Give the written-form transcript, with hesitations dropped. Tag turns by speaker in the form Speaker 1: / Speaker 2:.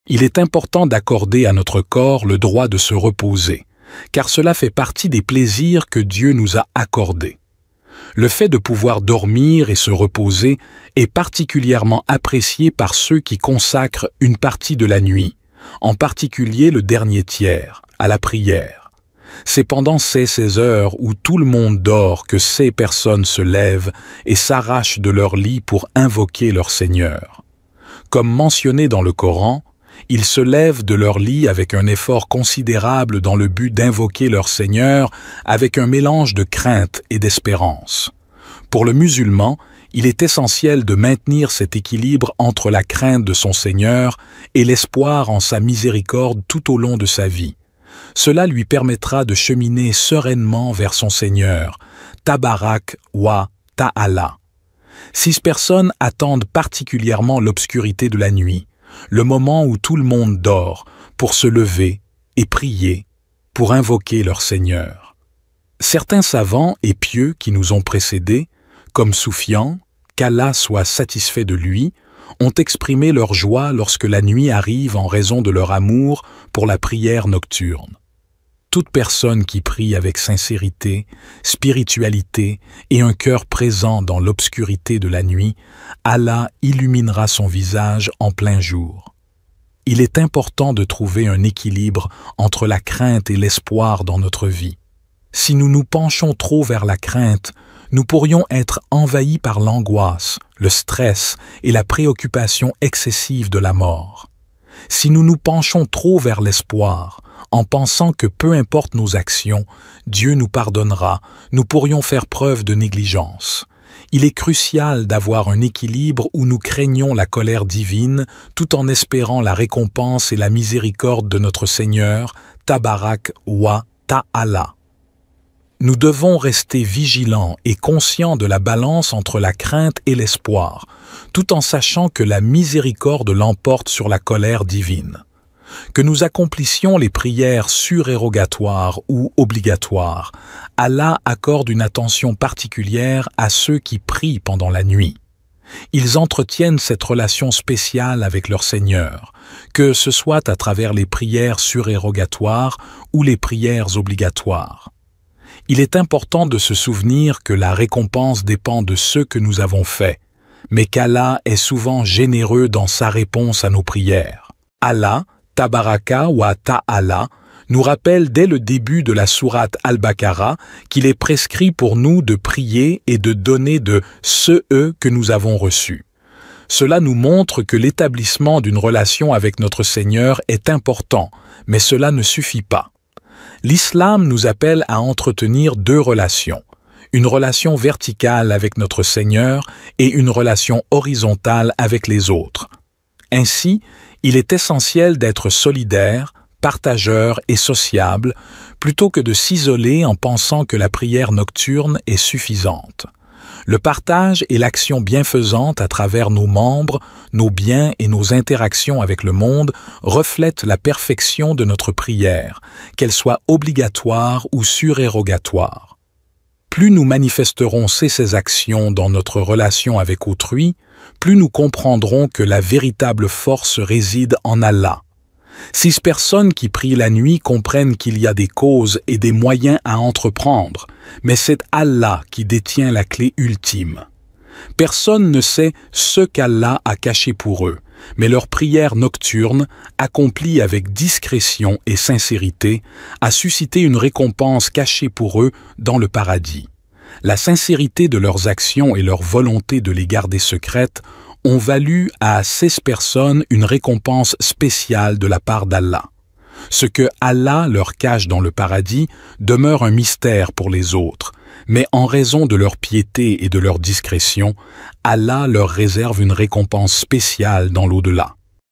Speaker 1: Il est important d'accorder à notre corps le droit de se reposer, car cela fait partie des plaisirs que Dieu nous a accordés. Le fait de pouvoir dormir et se reposer est particulièrement apprécié par ceux qui consacrent une partie de la nuit, en particulier le dernier tiers, à la prière. C'est pendant ces heures où tout le monde dort que ces personnes se lèvent et s'arrachent de leur lit pour invoquer leur Seigneur. Comme mentionné dans le Coran, ils se lèvent de leur lit avec un effort considérable dans le but d'invoquer leur Seigneur avec un mélange de crainte et d'espérance. Pour le musulman, il est essentiel de maintenir cet équilibre entre la crainte de son Seigneur et l'espoir en sa miséricorde tout au long de sa vie. Cela lui permettra de cheminer sereinement vers son Seigneur, Tabarak wa Ta'ala. 6 personnes attendent particulièrement l'obscurité de la nuit, le moment où tout le monde dort, pour se lever et prier, pour invoquer leur Seigneur. Certains savants et pieux qui nous ont précédés, comme Soufian, qu'Allah soit satisfait de lui, ont exprimé leur joie lorsque la nuit arrive en raison de leur amour pour la prière nocturne. Toute personne qui prie avec sincérité, spiritualité et un cœur présent dans l'obscurité de la nuit, Allah illuminera son visage en plein jour. Il est important de trouver un équilibre entre la crainte et l'espoir dans notre vie. Si nous nous penchons trop vers la crainte, nous pourrions être envahis par l'angoisse, le stress et la préoccupation excessive de la mort. Si nous nous penchons trop vers l'espoir, en pensant que peu importe nos actions, Dieu nous pardonnera, nous pourrions faire preuve de négligence. Il est crucial d'avoir un équilibre où nous craignons la colère divine tout en espérant la récompense et la miséricorde de notre Seigneur, Tabarak wa Ta'ala. Nous devons rester vigilants et conscients de la balance entre la crainte et l'espoir, tout en sachant que la miséricorde l'emporte sur la colère divine. Que nous accomplissions les prières surérogatoires ou obligatoires, Allah accorde une attention particulière à ceux qui prient pendant la nuit. Ils entretiennent cette relation spéciale avec leur Seigneur, que ce soit à travers les prières surérogatoires ou les prières obligatoires. Il est important de se souvenir que la récompense dépend de ce que nous avons fait, mais qu'Allah est souvent généreux dans sa réponse à nos prières. Allah, Tabaraka wa Ta'ala, nous rappelle dès le début de la sourate Al-Baqarah qu'il est prescrit pour nous de prier et de donner de ce que nous avons reçu. Cela nous montre que l'établissement d'une relation avec notre Seigneur est important, mais cela ne suffit pas. L'islam nous appelle à entretenir 2 relations, une relation verticale avec notre Seigneur et une relation horizontale avec les autres. Ainsi, il est essentiel d'être solidaire, partageur et sociable, plutôt que de s'isoler en pensant que la prière nocturne est suffisante. Le partage et l'action bienfaisante à travers nos membres, nos biens et nos interactions avec le monde reflètent la perfection de notre prière, qu'elle soit obligatoire ou surérogatoire. Plus nous manifesterons ces actions dans notre relation avec autrui, plus nous comprendrons que la véritable force réside en Allah. 6 personnes qui prient la nuit comprennent qu'il y a des causes et des moyens à entreprendre, mais c'est Allah qui détient la clé ultime. Personne ne sait ce qu'Allah a caché pour eux, mais leur prière nocturne, accomplie avec discrétion et sincérité, a suscité une récompense cachée pour eux dans le paradis. La sincérité de leurs actions et leur volonté de les garder secrètes ont valu à 6 personnes une récompense spéciale de la part d'Allah. Ce que Allah leur cache dans le paradis demeure un mystère pour les autres, mais en raison de leur piété et de leur discrétion, Allah leur réserve une récompense spéciale dans l'au-delà.